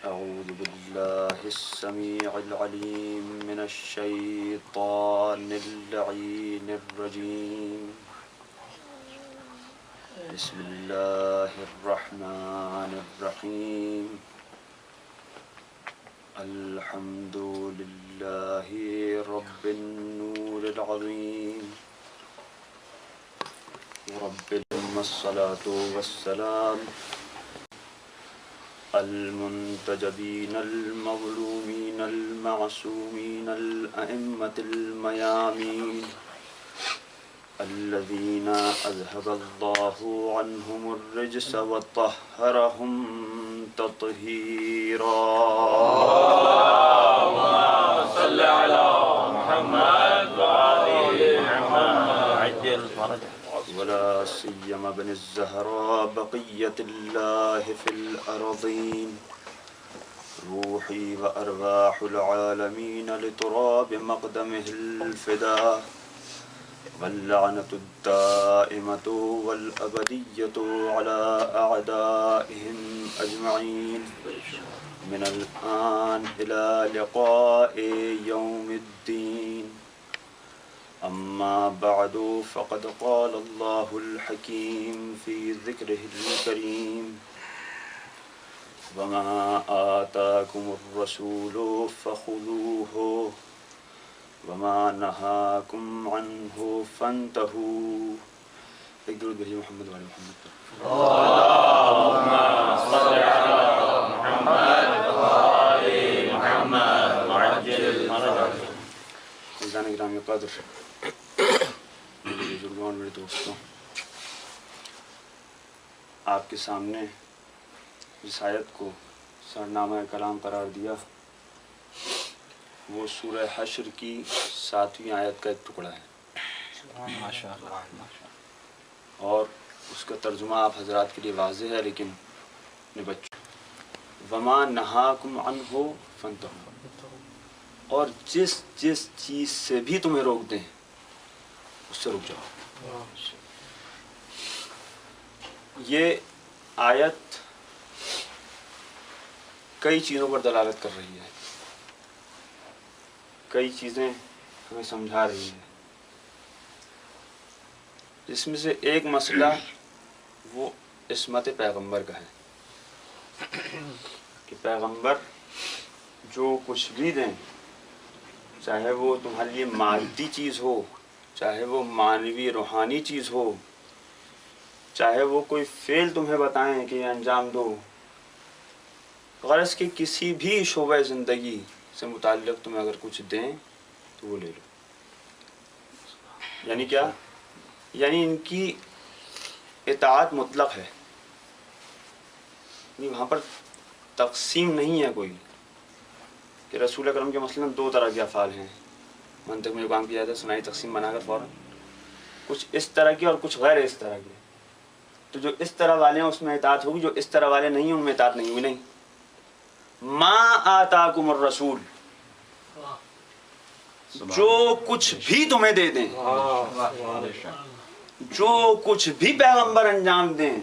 أعوذ بالله السميع العليم من الشيطان اللعين الرجيم. بسم الله الرحمن الرحيم. الحمد لله رب النور العظيم ورب الصلاة والسلام المنتجبين المظلومين المعصومين الأئمة الميامين الذين أذهب الله عنهم الرجس وطهرهم تطهيرا. اللهم صل على محمد وآل محمد عجل فرجه ولا سيما ابن الزهراء بقية الله في الأرضين روحي وأرواح العالمين لتراب مقدمه الفداء واللعنة الدائمة والأبدية على أعدائهم أجمعين من الآن إلى لقاء يوم الدين. أما بعد فقد قال الله الحكيم في ذكره الكريم وما آتاكم الرسول فخذوه وما نهاكم عنه فانتهوا. ایک درود بھیجیے محمد وعلی محمد پر. اللهم صل على محمد وآل محمد وعجل فرجه. عزیزان گرامی قدر، میرے بزرگان، میرے دوستوں، آپ کے سامنے جس آیت کو سرنامہ کلام قرار دیا وہ سورہ حشر کی 7ویں آیت کا ایک ٹکڑا ہے. اور اس کا ترجمہ آپ حضرات کے لیے واضح ہے لیکن اپنے بچوں وما نہاکم عنہ فانتہوا، اور جس چیز سے بھی تمہیں روک دیں اس سے رک جاؤ. یہ آیت کئی چیزوں پر دلالت کر رہی ہے، کئی چیزیں ہمیں سمجھا رہی ہے. جس میں سے ایک مسئلہ وہ عصمت پیغمبر کا ہے کہ پیغمبر جو کچھ بھی دیں، چاہے وہ تمہارے لیے مادی چیز ہو، چاہے وہ معنوی روحانی چیز ہو، چاہے وہ کوئی فعل تمہیں بتائیں کہ یہ انجام دو، غرض کہ کسی بھی شعبہ زندگی سے متعلق تمہیں اگر کچھ دیں تو وہ لے لو. یعنی کیا؟ یعنی ان کی اطاعت مطلق ہے، وہاں پر تقسیم نہیں ہے کوئی کہ رسول اکرم کے مثلاً 2 طرح کے افعال ہیں. منطق میں جو کام کیا جاتا ہے سنائی تقسیم بنا کر فوراً کچھ اس طرح کی اور کچھ غیر اس طرح کی. تو جو اس طرح والے ہیں اس میں اطاعت ہوگی، جو اس طرح والے نہیں ہیں ان میں اطاعت نہیں ہوگی. نہیں، ما آتاکم الرسول، جو کچھ بھی تمہیں دے دیں، جو کچھ بھی پیغمبر انجام دیں،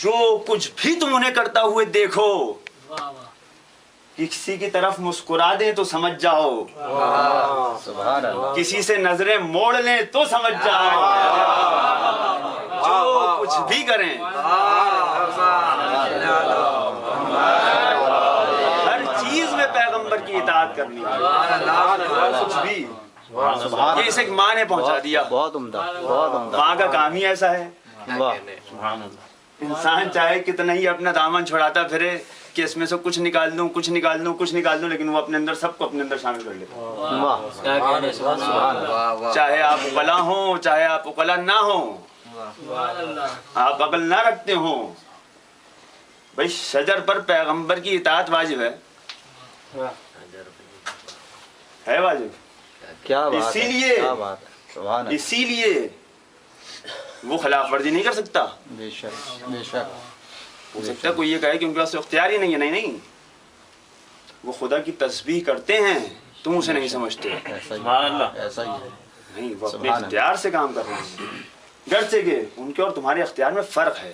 جو کچھ بھی تم انہیں کرتا ہوئے دیکھو، کسی کی طرف مسکرا دیں تو سمجھ جاؤ، کسی سے نظریں موڑ لیں تو سمجھ جاؤ، جو کچھ بھی کریں ہر چیز میں پیغمبر کی اطاعت کرنی ہے. کچھ بھی یہ اسے ایک ماں نے پہنچا دیا. بہت عمدہ، بہت عمدہ. ماں کا کام ہی ایسا ہے. انسان چاہے کتنا ہی اپنا دامن چھڑاتا پھرے کہ اس میں سے کچھ نکال دوں کچھ نکال دوں کچھ نکال دوں، لیکن وہ اپنے اندر سب کو اپنے اندر شامل کر لیتا. چاہے آپ عقلا ہوں چاہے آپ عقلا نہ ہوں، آپ عقل نہ رکھتے ہوں، بھائی شجر پر پیغمبر کی اطاعت واجب ہے واجب. کیا بات اسی ہے، لیے کیا بات ہے، سبحان اللہ. اسی لیے وہ خلاف ورزی نہیں کر سکتا. بے شک، بے شک. ہو سکتا ہے کوئی یہ کہے کہ ان کے پاس اختیار ہی نہیں ہے. نہیں، وہ خدا کی تسبیح کرتے ہیں، تم اسے نہیں سمجھتے. ایسا ہی ہے. نہیں، وہ اپنے اختیار سے کام کر رہے ہیں. گرچہ کہ ان کے اور تمہارے اختیار میں فرق ہے.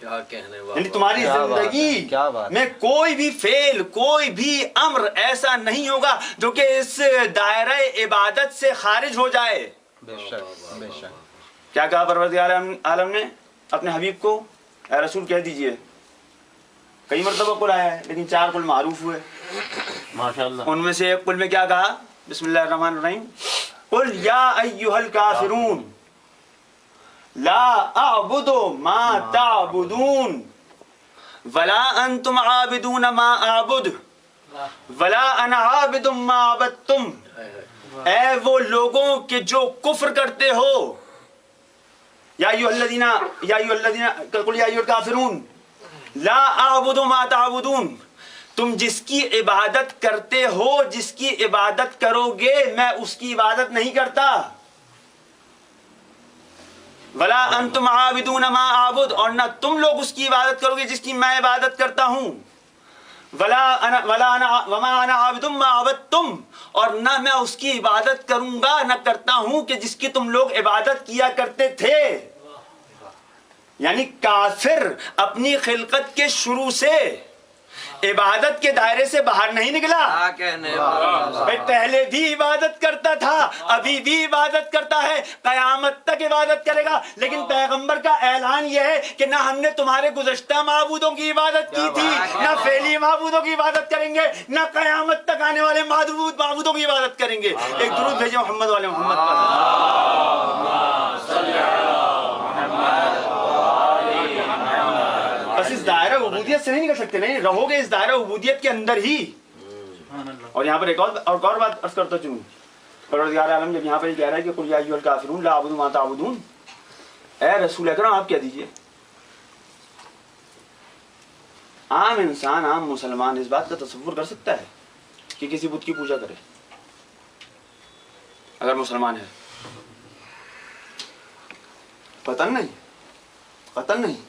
کیا کہنے یعنی تمہاری کیا بات ہے، زندگی کیا بات ہے۔ میں کوئی بھی فعل، کوئی بھی امر ایسا نہیں ہوگا جو کہ اس دائرہ عبادت سے خارج ہو جائے۔ بے شک بے شک۔ کیا کہا پروردگار عالم نے اپنے حبیب کو؟ اے رسول کہہ دیجئے، کئی مرتبہ قل آیا ہے لیکن 4 قل معروف ہوئے۔ ماشاءاللہ۔ ان میں سے ایک قل میں کیا کہا؟ بسم اللہ الرحمن الرحیم، قل یا ایھا الکافرون لا اعبد ما تعبدون ولا انتم عابدون ما اعبد ولا انا عابد ما عبدتم۔ اے وہ لوگوں کہ جو کفر کرتے ہو، یا ایھا الذین قل یا ایھا الکافرون لا اعبد ما تعبدون، تم جس کی عبادت کرتے ہو، جس کی عبادت کرو گے، میں اس کی عبادت نہیں کرتا۔ ولا انتم عابدون ما اعبد، اور نہ تم لوگ اس کی عبادت کرو گے جس کی میں عبادت کرتا ہوں۔ وما انا عابد ما عبدتم، اور نہ میں اس کی عبادت کروں گا، نہ کرتا ہوں کہ جس کی تم لوگ عبادت کیا کرتے تھے۔ یعنی کافر اپنی خلقت کے شروع سے عبادت کے دائرے سے باہر نہیں نکلا۔ کیا کہنے بھائی پہلے بھی عبادت کرتا تھا، ابھی بھی عبادت کرتا ہے، قیامت تک عبادت کرے گا۔ لیکن پیغمبر کا اعلان یہ ہے کہ نہ ہم نے تمہارے گزشتہ معبودوں کی عبادت کی تھی، نہ فعلی معبودوں کی عبادت کریں گے، نہ قیامت تک آنے والے معبودوں کی عبادت کریں گے۔ ایک درود بھیجیں محمد والے محمد پر۔ بس اس دائرہ عبودیت سے نہیں نکل سکتے، نہیں رہو گے اس دائرہ عبودیت کے اندر ہی۔ اور یہاں پر ایک اور بات عرض کرتا چلوں، پروردگار عالم جب یہاں پر یہ کہہ رہا ہے کہ قل یا ایھا الکافرون لا اعبد ما تعبدون، اے رسول اکرم آپ کہہ دیجئے، عام انسان، عام مسلمان اس بات کا تصور کر سکتا ہے کہ کسی بت کی پوجا کرے اگر مسلمان ہے؟ قطعاً نہیں، قطعاً نہیں۔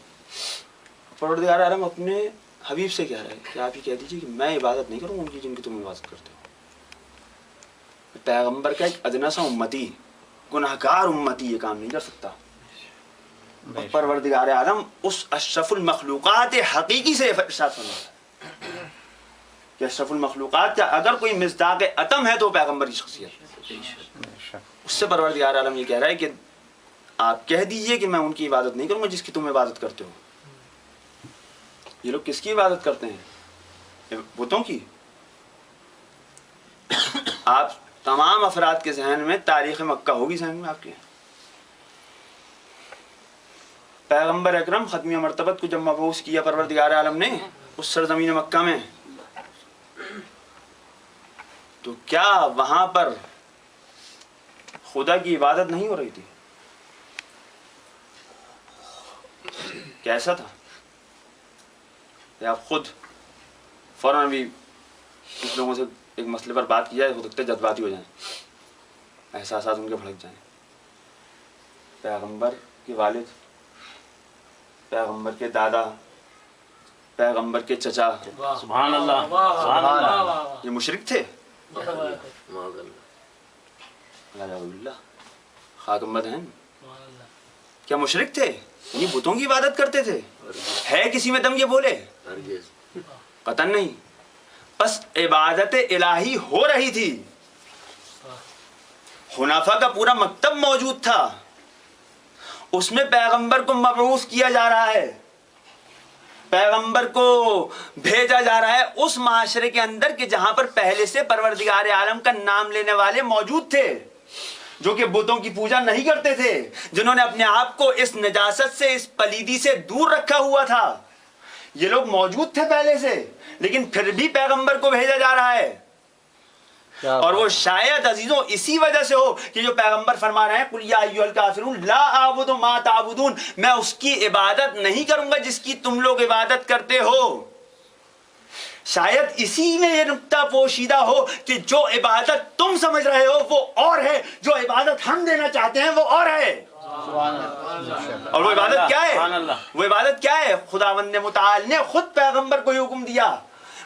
پروردگار عالم اپنے حبیب سے کہہ رہا ہے کہ آپ یہ کہہ دیجئے کہ میں عبادت نہیں کروں ان کی جن کی تم عبادت کرتے ہو۔ پیغمبر کا ایک ادنا سا امتی، گناہگار امتی یہ کام نہیں کر سکتا۔ اور پروردگار عالم اس اشرف المخلوقات حقیقی سے ارشاد فرماتا ہے کہ اشرف المخلوقات کا اگر کوئی مصداق اتم ہے تو پیغمبر کی شخصیت۔ اس سے پروردگار عالم یہ کہہ رہا ہے کہ آپ کہہ دیجئے کہ میں ان کی عبادت نہیں کروں گا جس کی تم عبادت کرتے ہو۔ یہ لوگ کس کی عبادت کرتے ہیں؟ بتوں کی۔ آپ تمام افراد کے ذہن میں تاریخ مکہ ہوگی ذہن میں آپ کے۔ پیغمبر اکرم ختمی مرتبت کو جب مبعوث کیا پروردگار عالم نے اس سرزمین مکہ میں، تو کیا وہاں پر خدا کی عبادت نہیں ہو رہی تھی؟ کیسا تھا؟ آپ خود فوراً بھی کچھ لوگوں سے ایک مسئلے پر بات کی جائے، ہو سکتا ہے جذباتی ہو جائیں، احساسات ان کے بھڑک جائیں۔ پیغمبر کے والد، پیغمبر کے دادا، پیغمبر کے چچا، سبحان اللہ، سبحان اللہ، یہ مشرک تھے۔ معاذ اللہ خاکمبد ہیں، کیا مشرک تھے؟ یہ بتوں کی عبادت کرتے تھے؟ ہے کسی میں دم یہ بولے؟ ہرگز۔ قطعاً نہیں۔ بس عبادت الہی ہو رہی تھی، حنفاء کا پورا مکتب موجود تھا، اس میں پیغمبر کو مبعوث کیا جا رہا ہے، پیغمبر کو بھیجا جا رہا ہے اس معاشرے کے اندر کہ جہاں پر پہلے سے پروردگار عالم کا نام لینے والے موجود تھے، جو کہ بتوں کی پوجا نہیں کرتے تھے، جنہوں نے اپنے آپ کو اس نجاست سے، اس پلیدی سے دور رکھا ہوا تھا۔ یہ لوگ موجود تھے پہلے سے، لیکن پھر بھی پیغمبر کو بھیجا جا رہا ہے۔ اور وہ شاید عزیزوں اسی وجہ سے ہو کہ جو پیغمبر فرما رہے ہیں قل یا ایھا الکافرون لا اعبد ما تعبدون، میں اس کی عبادت نہیں کروں گا جس کی تم لوگ عبادت کرتے ہو۔ شاید اسی میں یہ نکتہ پوشیدہ ہو کہ جو عبادت تم سمجھ رہے ہو وہ اور ہے، جو عبادت ہم دینا چاہتے ہیں وہ اور ہے۔ اور وہ عبادت کیا ہے؟ وہ عبادت کیا ہے؟ خداوند متعال نے خود پیغمبر کو حکم دیا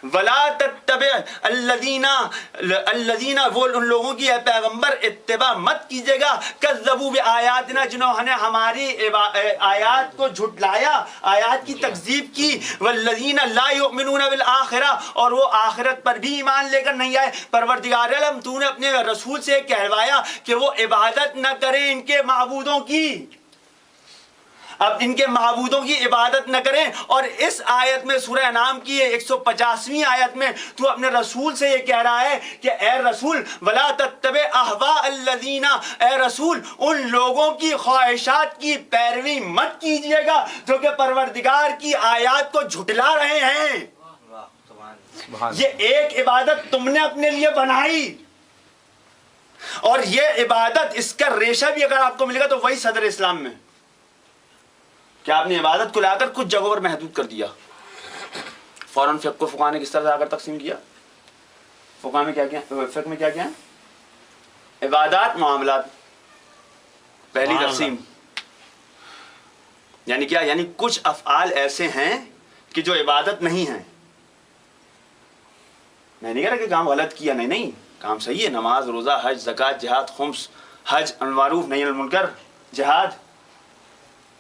ولا تتبع الذین وہ ان لوگوں کی اے پیغمبر اتباع مت کیجیے گا کذبوا بآیاتنا جنہوں نے ہماری آیات کو جھٹلایا، آیات کی تکذیب کی، والذین لا یؤمنون بالآخرہ اور وہ آخرت پر بھی ایمان لے کر نہیں آئے۔ پروردگار عالم تو نے اپنے رسول سے کہلوایا کہ وہ عبادت نہ کریں ان کے معبودوں کی، اب ان کے معبودوں کی عبادت نہ کریں۔ اور اس آیت میں سورہ انعام کی 150ویں آیت میں تو اپنے رسول سے یہ کہہ رہا ہے کہ اے رسول ولا تتبع اہواء الذین، اے رسول ان لوگوں کی خواہشات کی پیروی مت کیجیے گا جو کہ پروردگار کی آیات کو جھٹلا رہے ہیں۔ یہ ایک عبادت تم نے اپنے لیے بنائی، اور یہ عبادت اس کا ریشہ بھی اگر آپ کو ملے گا تو وہی صدر اسلام میں کہ آپ نے عبادت کو لا کر کچھ جگہوں پر محدود کر دیا۔ فوراً فقہ کو فقہ نے کس طرح سے آ کر تقسیم کیا؟ فقہ میں کیا کیا؟ فقہ میں کیا کیا ہے؟ عبادات معاملات، پہلی تقسیم یعنی کیا؟ یعنی کچھ افعال ایسے ہیں کہ جو عبادت نہیں ہیں۔ میں نہیں کہہ رہا کہ کام غلط کیا، نہیں، کام صحیح ہے، نماز، روزہ، حج، زکوٰۃ، جہاد، خمس، حج، امر معروف نہی عن المنکر، جہاد،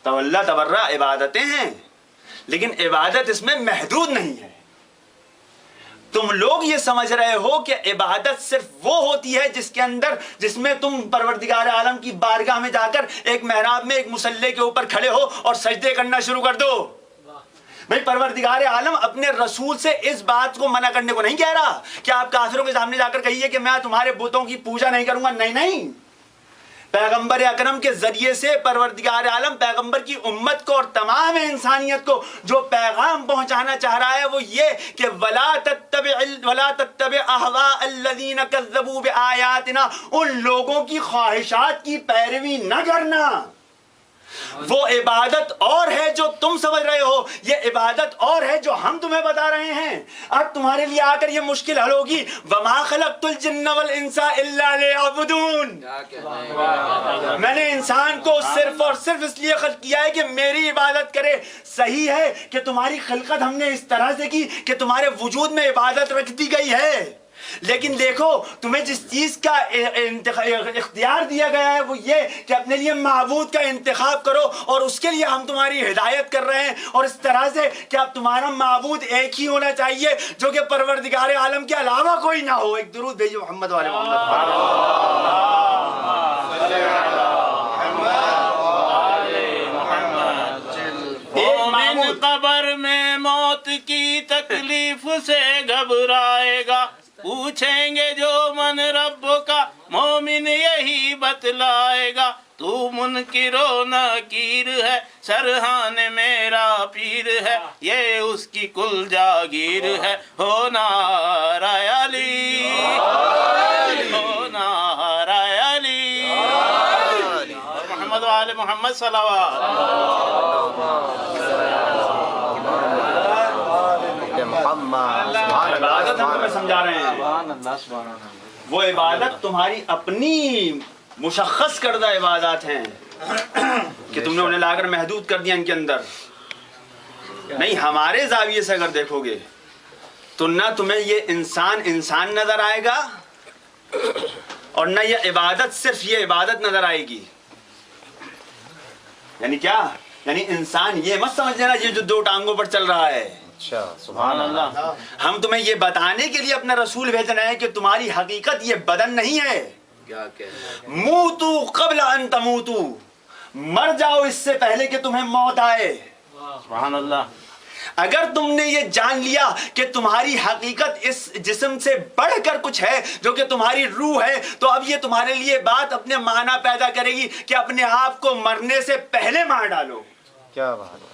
تولا تبرع عبادتیں ہیں، لیکن عبادت اس میں محدود نہیں ہے۔ تم لوگ یہ سمجھ رہے ہو کہ عبادت صرف وہ ہوتی ہے جس میں تم پروردگار عالم کی بارگاہ میں جا کر ایک محراب میں ایک مصلی کے اوپر کھڑے ہو اور سجدے کرنا شروع کر دو۔ بھئی پروردگار عالم اپنے رسول سے اس بات کو منع کرنے کو نہیں کہہ رہا کہ آپ کافروں کے سامنے جا کر کہیے کہ میں تمہارے بتوں کی پوجا نہیں کروں گا، نہیں، پیغمبر اکرم کے ذریعے سے پروردگار عالم پیغمبر کی امت کو اور تمام انسانیت کو جو پیغام پہنچانا چاہ رہا ہے وہ یہ کہ ولا تتبع اہواء الذین کذبوا بآیاتنا، ان لوگوں کی خواہشات کی پیروی نہ کرنا۔ وہ عبادت اور ہے جو تم سمجھ رہے ہو، یہ عبادت اور ہے جو ہم تمہیں بتا رہے ہیں۔ اب تمہارے لیے آ کر یہ مشکل حل ہوگی، وَمَا خَلَقْتُ الْجِنَّ وَالْإِنسَ إِلَّا لِيَعْبُدُونَ، میں نے انسان کو صرف اور صرف اس لیے خلق کیا ہے کہ میری عبادت کرے۔ صحیح ہے کہ تمہاری خلقت ہم نے اس طرح سے کی کہ تمہارے وجود میں عبادت رکھ دی گئی ہے، لیکن دیکھو تمہیں جس چیز کا اختیار دیا گیا ہے وہ یہ کہ اپنے لیے معبود کا انتخاب کرو، اور اس کے لیے ہم تمہاری ہدایت کر رہے ہیں، اور اس طرح سے کہ اب تمہارا معبود ایک ہی ہونا چاہیے جو کہ پروردگار عالم کے علاوہ کوئی نہ ہو۔ ایک درود بھیجو محمد والے محمد۔ مومن قبر میں موت کی تکلیف سے گھبرائے گا، پوچھیں گے جو من رب کا مومن یہی بتلائے گا، تو منکر و نکیر ہے سرحان میرا پیر ہے، یہ اس کی کل جاگیر ہے، ہو نعرہ علی، ہو نعرہ علی، محمد و آل محمد صلوات۔ عبادت ہم تمہیں سمجھا رہے ہیں، وہ عبادت تمہاری اپنی مشخص کردہ عبادات ہیں کہ تم نے انہیں لا کر محدود کر دیا ان کے اندر۔ نہیں، ہمارے زاویے سے اگر دیکھو گے تو نہ تمہیں یہ انسان نظر آئے گا، اور نہ یہ عبادت صرف یہ عبادت نظر آئے گی۔ یعنی کیا؟ یعنی انسان یہ مت سمجھ لینا یہ جو دو ٹانگوں پر چل رہا ہے۔ اچھا، سبحان اللہ۔ ہم تمہیں یہ بتانے کے لیے اپنا رسول بھیج رہے ہیں کہ تمہاری حقیقت یہ بدن نہیں ہے۔ موتو قبل ان تموتو، مر جاؤ اس سے پہلے کہ تمہیں موت آئے۔ سبحان اللہ۔ اگر تم نے یہ جان لیا کہ تمہاری حقیقت اس جسم سے بڑھ کر کچھ ہے جو کہ تمہاری روح ہے، تو اب یہ تمہارے لیے بات اپنے معنی پیدا کرے گی کہ اپنے آپ کو مرنے سے پہلے مار ڈالو۔ کیا بات ہے،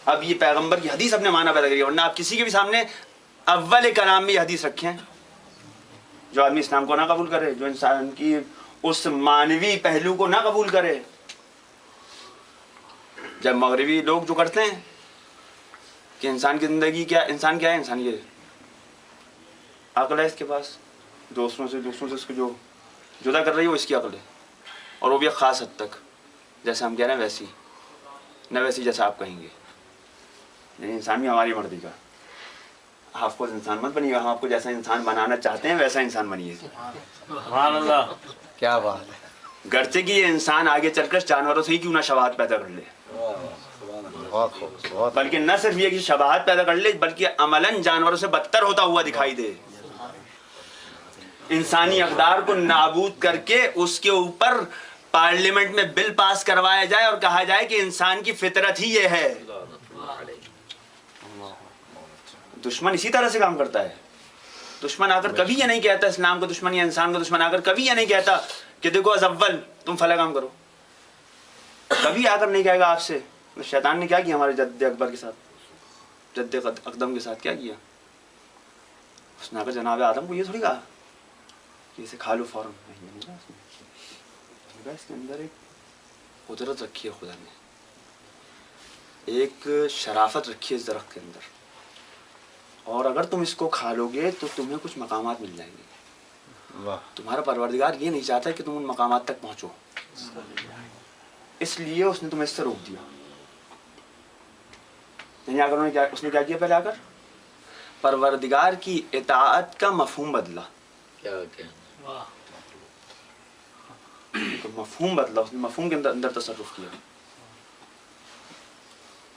اب یہ پیغمبر کی حدیث اپنے معنی پیدا کرے گی، ورنہ آپ کسی کے بھی سامنے اول کلام میں یہ حدیث رکھیں، جو آدمی اسلام کو نہ قبول کرے، جو انسان کی اس معنوی پہلو کو نہ قبول کرے۔ جب مغربی لوگ جو کرتے ہیں کہ انسان کی زندگی کیا، انسان کیا ہے، انسان یہ عقل ہے اس کے پاس، دوسروں سے اس کو جو جدا کر رہی ہے وہ اس کی عقل ہے، اور وہ بھی ایک خاص حد تک، جیسے ہم کہہ رہے ہیں ویسی نہ ویسی جیسا آپ کہیں گے، یعنی انسان بھی ہماری مرضی کا۔ آپ کو انسان مت بنیے، ہم آپ کو جیسا انسان بنانا چاہتے ہیں ویسا انسان بنیے. سبحان اللہ. کیا بات ہے. گرچہ کہ یہ انسان آگے چل کر جانوروں سے ہی کیوں نہ شباہت پیدا کر لے، بہت خوب، بہت بلکہ نہ صرف یہ کہ شباہت پیدا کر لے بلکہ عملاً جانوروں سے بدتر ہوتا ہوا دکھائی دے. انسانی اقدار کو نابود کر کے اس کے اوپر پارلیمنٹ میں بل پاس کروایا جائے اور کہا جائے کہ انسان کی فطرت ہی یہ ہے. دشمن اسی طرح سے کام کرتا ہے. دشمن آ کر کبھی یہ نہیں کہتا اسلام کا دشمن یا انسان کا دشمن آ کر کبھی یہ نہیں کہتا کہ دیکھو از اول تم فلاں کام کرو. کبھی آ کر نہیں کہے گا آپ سے. شیطان نے کیا کیا ہمارے جد اکبر کے ساتھ، جد اقدم کے ساتھ کیا کیا؟ اس نے آ کر جناب آدم کو یہ تھوڑی کہا کہ اسے کھا لو فوراً. اس کے اندر ایک قدرت رکھی ہے خدا نے، ایک شرافت رکھی ہے اس درخت کے اندر، اور اگر تم اس کو کھا لو گے تو تمہیں کچھ مقامات مل جائیں گے. تمہارا پروردگار یہ نہیں چاہتا کہ تم ان مقامات تک پہنچو، اس لیے اس نے تمہیں اس سے روک دیا. یعنی اگر اس نے کیا کیا پہلے آ کر پروردگار کی اطاعت کا مفہوم بدلا. مفہوم بدلا، اس نے مفہوم کے اندر تصرف کیا.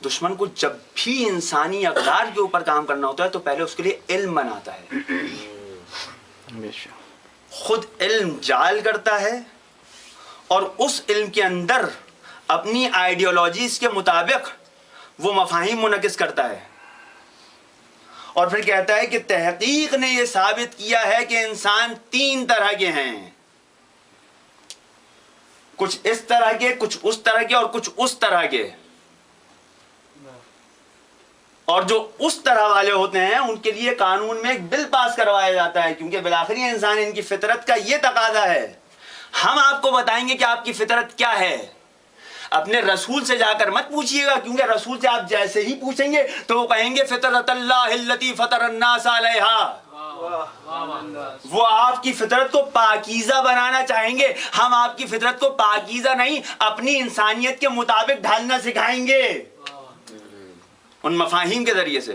دشمن کو جب بھی انسانی اقدار کے اوپر کام کرنا ہوتا ہے تو پہلے اس کے لیے علم بناتا ہے. خود علم جعل کرتا ہے اور اس علم کے اندر اپنی آئیڈیالوجیز کے مطابق وہ مفاہیم منعکس کرتا ہے، اور پھر کہتا ہے کہ تحقیق نے یہ ثابت کیا ہے کہ انسان 3 طرح کے ہیں، کچھ اس طرح کے، کچھ اس طرح کے اور کچھ اس طرح کے. اور جو اس طرح والے ہوتے ہیں ان کے لیے قانون میں ایک بل پاس کروایا جاتا ہے، کیونکہ بالآخری انسان ان کی فطرت کا یہ تقاضا ہے. ہم آپ کو بتائیں گے کہ آپ کی فطرت کیا ہے. اپنے رسول سے جا کر مت پوچھیے گا، کیونکہ رسول سے آپ جیسے ہی پوچھیں گے تو وہ کہیں گے فطرت اللہ التی فطر الناس علیہا. وہ آپ کی فطرت کو پاکیزہ بنانا چاہیں گے. ہم آپ کی فطرت کو پاکیزہ نہیں، اپنی انسانیت کے مطابق ڈھالنا سکھائیں گے ان مفاہیم کے ذریعے سے،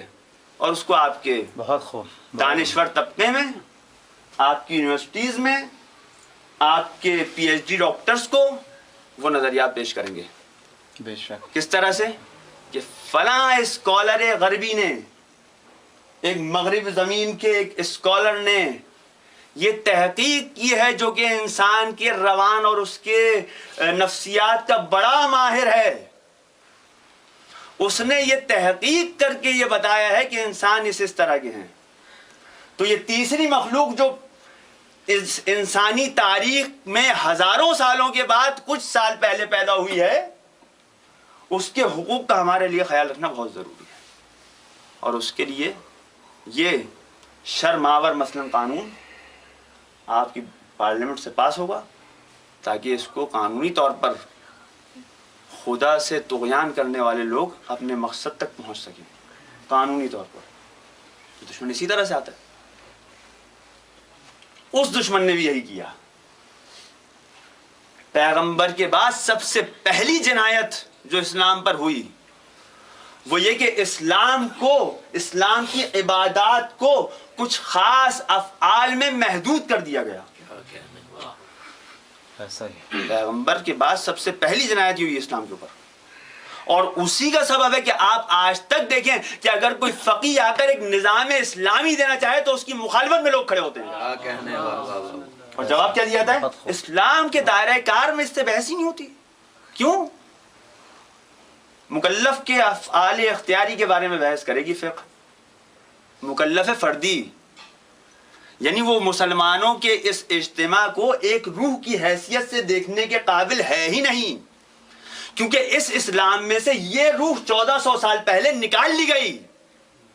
اور اس کو آپ کے بہت خوب دانشور طبقے میں، آپ کی یونیورسٹیز میں، آپ کے پی ایچ ڈی ڈاکٹرز کو وہ نظریات پیش کریں گے. بے شک. کس طرح سے کہ فلاں اسکالر غربی نے، ایک مغرب زمین کے ایک اسکالر نے یہ تحقیق کی ہے جو کہ انسان کے روان اور اس کے نفسیات کا بڑا ماہر ہے. اس نے یہ تحقیق کر کے یہ بتایا ہے کہ انسان اس طرح کے ہیں. تو یہ تیسری مخلوق جو اس انسانی تاریخ میں ہزاروں سالوں کے بعد کچھ سال پہلے پیدا ہوئی ہے، اس کے حقوق کا ہمارے لیے خیال رکھنا بہت ضروری ہے. اور اس کے لیے یہ شرماور مثلاً قانون آپ کی پارلیمنٹ سے پاس ہوگا تاکہ اس کو قانونی طور پر خدا سے طغیان کرنے والے لوگ اپنے مقصد تک پہنچ سکیں قانونی طور پر. دشمن اسی طرح سے آتا ہے. اس دشمن نے بھی یہی کیا. پیغمبر کے بعد سب سے پہلی جنایت جو اسلام پر ہوئی وہ یہ کہ اسلام کو، اسلام کی عبادات کو کچھ خاص افعال میں محدود کر دیا گیا. ایسا ہی پیغمبر کے بعد سب سے پہلی جنایت ہوئی اسلام کے اوپر، اور اسی کا سبب ہے کہ آپ آج تک دیکھیں کہ اگر کوئی فقیہ آ کر ایک نظام اسلامی دینا چاہے تو اس کی مخالفت میں لوگ کھڑے ہوتے ہیں. اور جواب کیا دیا جاتا ہے؟ اسلام کے دائرہ کار میں اس سے بحث ہی نہیں ہوتی. کیوں؟ مکلف کے افعال اختیاری کے بارے میں بحث کرے گی فقہ. مکلف فردی یعنی وہ مسلمانوں کے اس اجتماع کو ایک روح کی حیثیت سے دیکھنے کے قابل ہے ہی نہیں، کیونکہ اس اسلام میں سے یہ روح 1400 سال پہلے نکال لی گئی.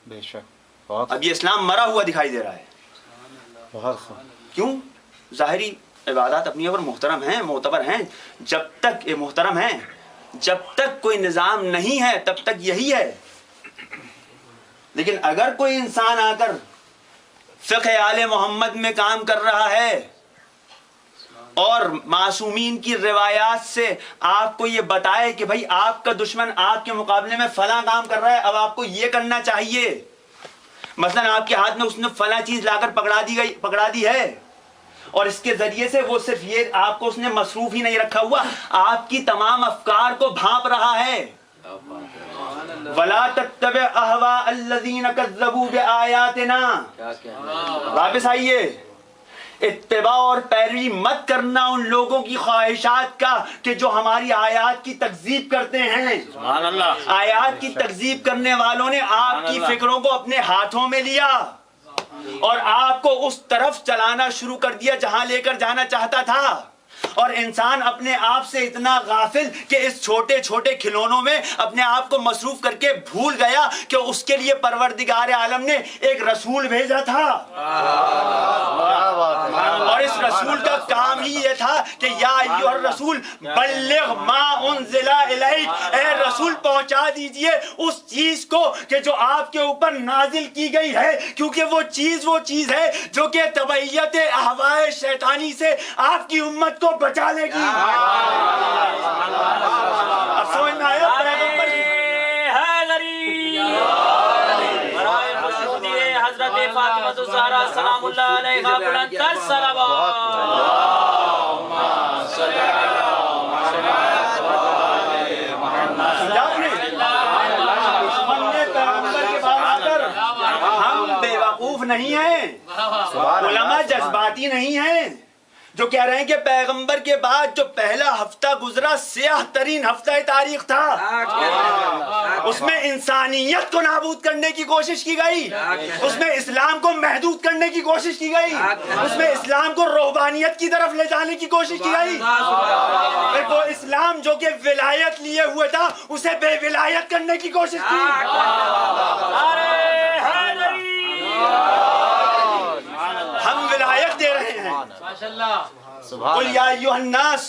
بے شک. اب یہ اسلام مرا ہوا دکھائی دے رہا ہے. بہت خوب. کیوں؟ ظاہری عبادات اپنی اوپر محترم ہیں، معتبر ہیں، جب تک یہ محترم ہیں، جب تک کوئی نظام نہیں ہے تب تک یہی ہے. لیکن اگر کوئی انسان آ کر فقہ آل محمد میں کام کر رہا ہے اور معصومین کی روایات سے آپ کو یہ بتائے کہ بھائی آپ کا دشمن آپ کے مقابلے میں فلاں کام کر رہا ہے، اب آپ کو یہ کرنا چاہیے، مثلا آپ کے ہاتھ میں اس نے فلاں چیز لا کر پکڑا دی ہے، اور اس کے ذریعے سے وہ صرف یہ آپ کو اس نے مصروف ہی نہیں رکھا ہوا، آپ کی تمام افکار کو بھانپ رہا ہے۔ وَلَا تَتَّبِعْ أَهْوَاءَ الَّذِينَ كَذَّبُوا بِآيَاتِنَا، واپس آئیے، اتباع اور پیروی مت کرنا ان لوگوں کی خواہشات کا کہ جو ہماری آیات کی تکذیب کرتے ہیں۔ سبحان اللہ۔ آیات کی تکذیب کرنے والوں نے آپ کی فکروں کو اپنے ہاتھوں میں لیا اور آپ کو اس طرف چلانا شروع کر دیا جہاں لے کر جانا چاہتا تھا، اور انسان اپنے آپ سے اتنا غافل کہ اس چھوٹے چھوٹے کھلونوں میں اپنے آپ کو مصروف کر کے بھول گیا کہ اس کے لیے پروردگار عالم نے ایک رسول بھیجا تھا، اور اس رسول کا کام ہی یہ تھا کہ یا ایھا الرسول بلغ ما انزل الیک، اے رسول پہنچا دیجئے اس چیز کو کہ جو آپ کے اوپر نازل کی گئی ہے، کیونکہ وہ چیز ہے جو کہ تبعیت اہواء شیطانی سے آپ کی امت کو بچا لے گی۔ اب سمجھ میں آیا؟ حضرت فاطمہ الزہرا سلام اللہ علیہا بلند تر صلوات۔ ہم بے وقوف نہیں ہیں، علماء جذباتی نہیں ہیں جو کہہ رہے ہیں کہ پیغمبر کے بعد جو پہلا ہفتہ گزرا سیاہ ترین ہفتہ تاریخ تھا، اس میں انسانیت کو نابود کرنے کی کوشش کی گئی، اس میں اسلام کو محدود کرنے کی کوشش کی گئی، اس میں اسلام کو روحانیت کی طرف لے جانے کی کوشش کی گئی۔ وہ اسلام جو کہ ولایت لیے ہوئے تھا اسے بے ولایت کرنے کی کوشش کی۔ ہم ولایت دے رہے ہیں۔ قل یا ایھا الناس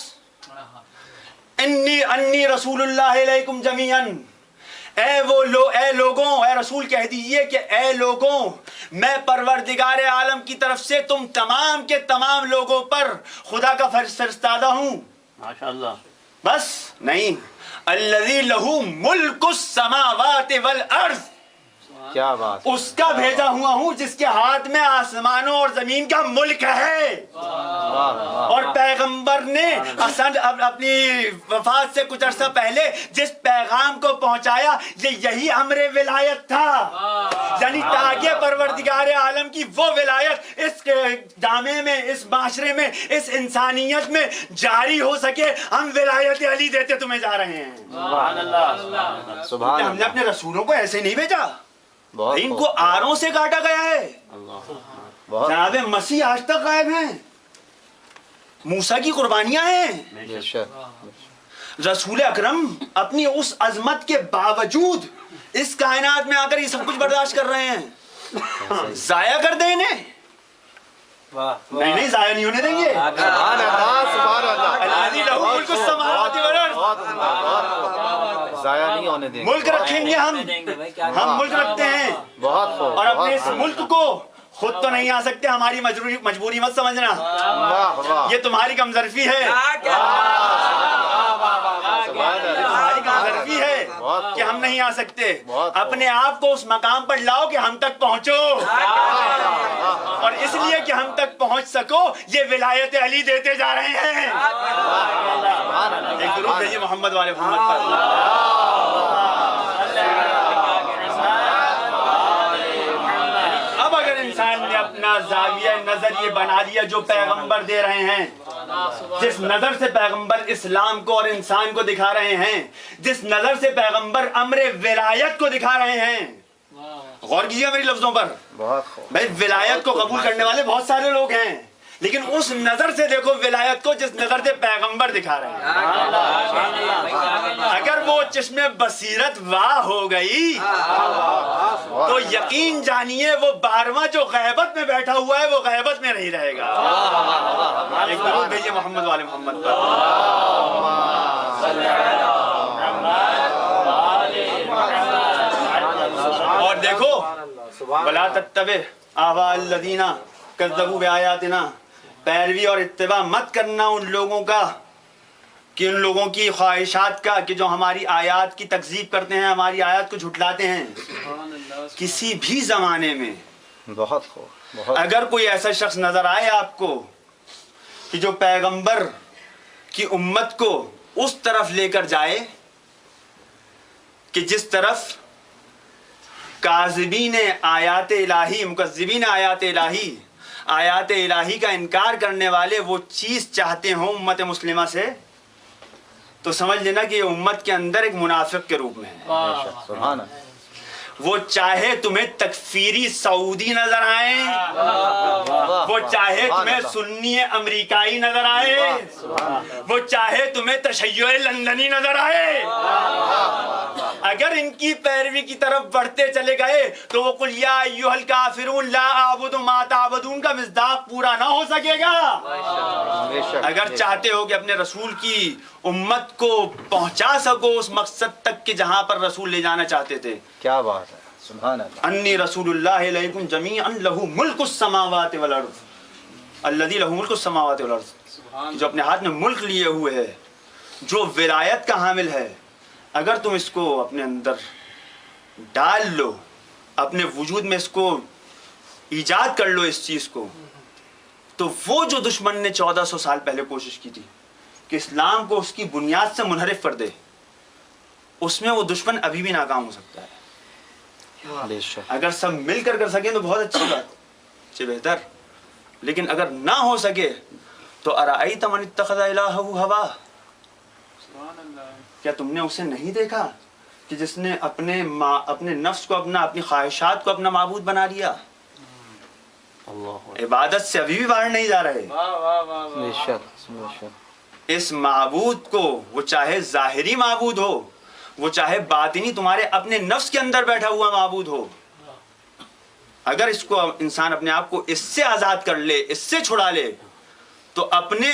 انی رسول اللہ علیکم جمیعا، اے لوگوں، اے رسول کہہ دیجئے کہ اے لوگوں، میں پروردگار عالم کی طرف سے تم تمام کے تمام لوگوں پر خدا کا فرستادہ ہوں۔ ماشاءاللہ۔ بس نہیں، الذی لہ ملک السماوات والارض، کیا بات، اس کا بھیجا ہوا ہوں جس کے ہاتھ میں آسمانوں اور زمین کا ملک ہے۔ اور پیغمبر نے اپنی وفات سے کچھ عرصہ پہلے جس پیغام کو پہنچایا یہی امر ولایت تھا، یعنی تاکہ پروردگار عالم کی وہ ولایت اس جامعے میں، اس معاشرے میں، اس انسانیت میں جاری ہو سکے، ہم ولایت علی دیتے تمہیں جا رہے ہیں۔ سبحان اللہ۔ سبحان ہم نے اپنے رسولوں کو ایسے نہیں بھیجا، بہت ان کو آروں سے کاٹا گیا ہے۔ جناب مسیح آج تک غائب ہیں، موسیٰ کی قربانیاں ہیں، بے شک، رسول اکرم اپنی اس عظمت کے باوجود اس کائنات میں آ کر یہ سب کچھ برداشت کر رہے ہیں۔ ضائع کر دیں انہیں؟ نہیں، ضائع نہیں ہونے دیں گے۔ سبحان اللہ، سبحان اللہ، الذی لہ ملک السماوات والارض، ضائع نہیں ہونے دیں گے۔ ملک رکھیں گے ہم ملک رکھتے ہیں، بہت خوب، اور اپنے اس ملک کو خود تو نہیں آ سکتے، ہماری مجبوری مت سمجھنا، واہ واہ، یہ تمہاری کمزرفی ہے، تمہاری کمزرفی ہے کہ ہم نہیں آ سکتے۔ اپنے آپ کو اس مقام پر لاؤ کہ ہم تک پہنچو، اور اس لیے کہ ہم تک پہنچ سکو یہ ولایت علی دیتے جا رہے ہیں۔ ایک درود بھیجیے محمد والے محمد پر۔ اب اگر انسان نے اپنا زاویہ نظر یہ بنا لیا جو پیغمبر دے رہے ہیں، جس نظر سے پیغمبر اسلام کو اور انسان کو دکھا رہے ہیں، جس نظر سے پیغمبر امر ولایت کو دکھا رہے ہیں، غور کیجیے میری لفظوں پر۔ بہت خوب، بھائی ولایت کو قبول کرنے والے بہت سارے لوگ ہیں، لیکن اس نظر سے دیکھو ولایت کو جس نظر سے پیغمبر دکھا رہے ہیں۔ اگر وہ چشم بصیرت واہ ہو گئی تو یقین جانیے وہ 12واں جو غیبت میں بیٹھا ہوا ہے وہ غیبت میں نہیں رہے گا۔ ایک درود بھیجیے محمد والے محمد پر۔ اور دیکھو، وَلَا تَتَّبِعْ أَهْوَاءَ الَّذِينَ كَذَّبُوا بِآيَاتِنَا، پیروی اور اتباع مت کرنا ان لوگوں کا کہ ان لوگوں کی خواہشات کا کہ جو ہماری آیات کی تکذیب کرتے ہیں، ہماری آیات کو جھٹلاتے ہیں، کسی بھی زمانے میں بہت خوب، بہت اگر کوئی ایسا شخص نظر آئے آپ کو کہ جو پیغمبر کی امت کو اس طرف لے کر جائے کہ جس طرف کاذبین آیات الہی، مکذبین آیات الہی کا انکار کرنے والے وہ چیز چاہتے ہوں امت مسلمہ سے، تو سمجھ لینا کہ یہ امت کے اندر ایک منافق کے روپ میں ہے۔ سبحان اللہ۔ وہ چاہے تمہیں تکفیری سعودی نظر آئے، وہ چاہے تمہیں سنی امریکائی نظر آئے، وہ چاہے تمہیں تشیع لندنی نظر آئے، اگر ان کی پیروی کی طرف بڑھتے چلے گئے تو وہ قل یا ایھا الکافرون لا اعبد ما تعبدون کا مصداق پورا نہ ہو سکے گا۔ اگر چاہتے ہو کہ اپنے رسول کی امت کو پہنچا سکو اس مقصد تک کہ جہاں پر رسول لے جانا چاہتے تھے، کیا بات ہے، سبحان اللہ۔ انی رسول اللہ الیکم جمیعا لہ ملک السماوات والارض الذی لہ ملک السماوات والارض، جو اپنے ہاتھ میں ملک لیے ہوئے ہے، جو ولایت کا حامل ہے، اگر تم اس کو اپنے اندر ڈال لو، اپنے وجود میں اس کو ایجاد کر لو اس چیز کو، تو وہ جو دشمن نے 1400 سال پہلے کوشش کی تھی کہ اسلام کو اس کی بنیاد سے منحرف کر دے، اس میں وہ دشمن ابھی بھی ناکام ہو سکتا ہے۔ بے شک، اگر سب مل کر سکیں تو بہت اچھی بات، اچھی بہتر، لیکن اگر نہ ہو سکے تو ارأیت من اتخذ الہہ ہواہ، کیا تم نے اسے نہیں دیکھا کہ جس نے اپنے نفس کو اپنی خواہشات کو اپنا معبود بنا لیا؟ اللہ، عبادت سے ابھی بھی باہر نہیں جا رہے۔ بے شک، بے شک، اس معبود کو، وہ چاہے ظاہری معبود ہو، وہ چاہے باطنی تمہارے اپنے نفس کے اندر بیٹھا ہوا معبود ہو، اگر اس کو انسان اپنے آپ کو اس سے آزاد کر لے، اس سے چھڑا لے، تو اپنے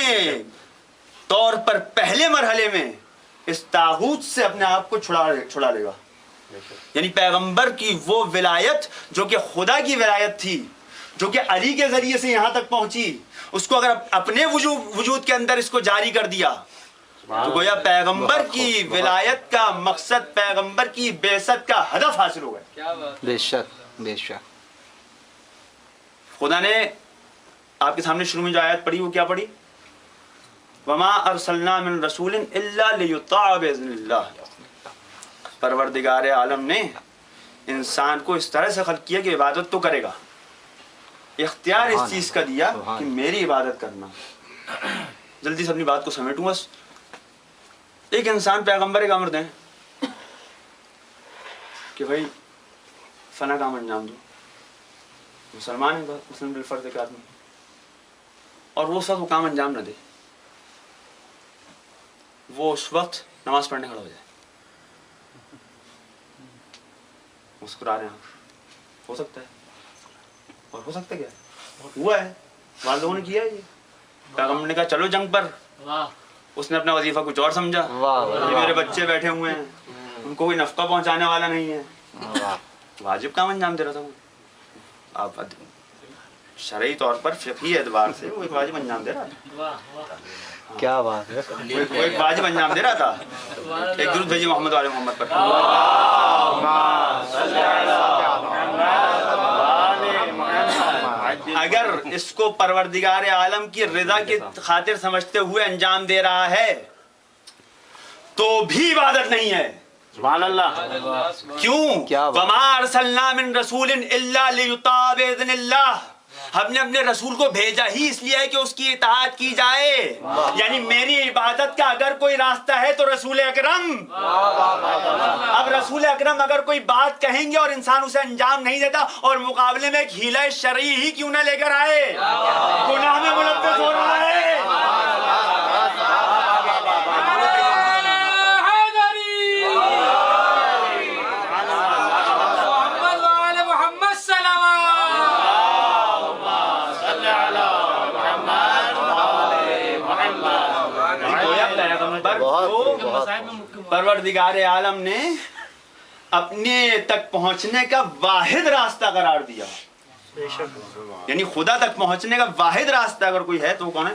طور پر پہلے مرحلے میں اس طاغوت سے اپنے آپ کو چھڑا لے گا۔ یعنی پیغمبر کی وہ ولایت جو کہ خدا کی ولایت تھی، جو کہ علی کے ذریعے سے یہاں تک پہنچی، اس کو اگر اپنے وجود کے اندر اس کو جاری کر دیا تو گویا پیغمبر کی ولایت کا مقصد، پیغمبر کی بعثت کا ہدف حاصل ہو گیا۔ بے شک، بے شک۔ خدا نے آپ کے سامنے شروع میں جو آیت پڑھی وہ کیا پڑھی؟ وما ارسلنا من رسول الا لیطاع باذن اللہ۔ پروردگار عالم نے انسان کو اس طرح سے خلق کیا کہ عبادت تو کرے گا، اختیار اس چیز کا دیا کہ میری عبادت کرنا۔ جلدی سے اپنی بات کو سمیٹوں، بس ایک انسان پیغمبر ایک امر دیں کہ بھائی فنا کام انجام دو، مسلمان ہے، مسلم بالفرض ایک آدمی، اور وہ سب وہ کام انجام نہ دے، وہ اس وقت نماز پڑھنے کھڑا ہو جائے، مسکرا رہے ہیں، ہو سکتا ہے، اور ہو سکتا ہے کیا ہوا ہے، بعض لوگوں نے کیا ہے یہ، پیغمبر نے کہا چلو جنگ پر، اس نے اپنا وظیفہ کچھ اور سمجھا، یہ میرے بچے بیٹھے ہوئے ہیں، ان کو کوئی نفقہ پہنچانے والا نہیں ہے، واجب کام انجام دے رہا تھا وہ، آپ شرعی طور پر فقہی اعتبار سے وہ ایک واجب انجام دے رہا تھا، کیا بات ہے، وہ ایک واجب انجام دے رہا تھا۔ ایک درود بھیجیے محمد والے محمد پر۔ اگر اس کو پروردگار عالم کی رضا کی خاطر سمجھتے ہوئے انجام دے رہا ہے تو بھی عبادت نہیں ہے۔ سبحان اللہ۔ کیوں؟ کیا بات؟ وما ارسلنا من رسول الا لیطاع باذن اللہ، ہم نے اپنے رسول کو بھیجا ہی اس لیے ہے کہ اس کی اطاعت کی جائے، یعنی میری عبادت کا اگر کوئی راستہ ہے تو رسول اکرم۔ اب رسول اکرم اگر کوئی بات کہیں گے اور انسان اسے انجام نہیں دیتا اور مقابلے میں ایک حیلہ شرعی ہی کیوں نہ لے کر آئے، گناہ میں ملوث ہو رہا ہے۔ پروردگار عالم نے اپنے تک پہنچنے کا واحد راستہ قرار دیا، یعنی خدا تک پہنچنے کا واحد راستہ اگر کوئی ہے تو وہ کون ہے؟